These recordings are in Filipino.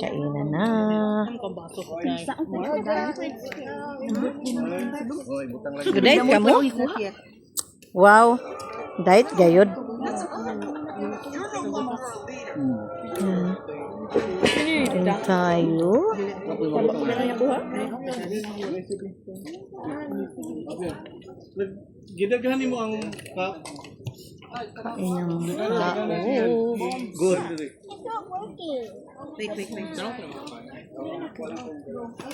Kainan na. Good night ka mo? Wow. Diet gayod. Kain tayo. Gidaghan mo ang Kain ng tao. good.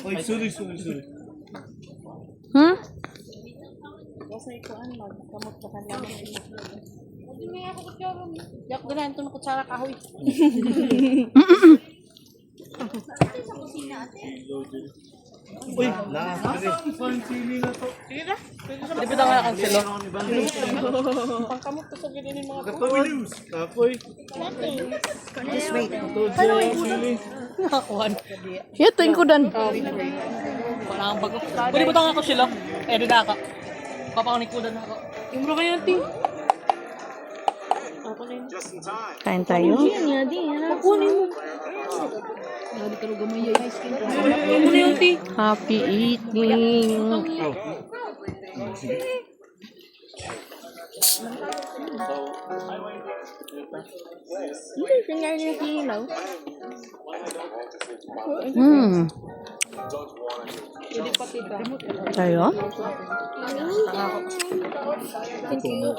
Wait. Ay, sorry. Yak ganahan ito ng kutsara kahoy. Uy, nakakasali. Sili na to. Di ba nga ang silo? Pangkamot ko sa ganyan yung mga Katoy. Kapoy. Just wait. Sili. Nakakuhan. Ito yung kudan. Parang bago. Pwede ba ako silo? Eh, di na ako. Papakunikudan na ako. Yung bro kayo natin. Kain tayo. Kunin mo. Hindi ka gamay yung ice cream. Yung muna yung tea. Happy eating. Tayo? Thank you.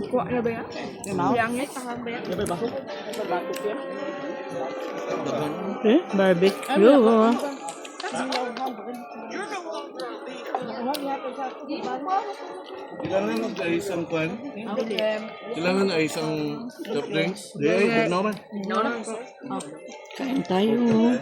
Kuha na ba yan? Langit, ba yan? Barbecue. Kailangan ay isang kwan? Kailangan ay isang top drinks? Di ay, huwag naman. Kain tayo.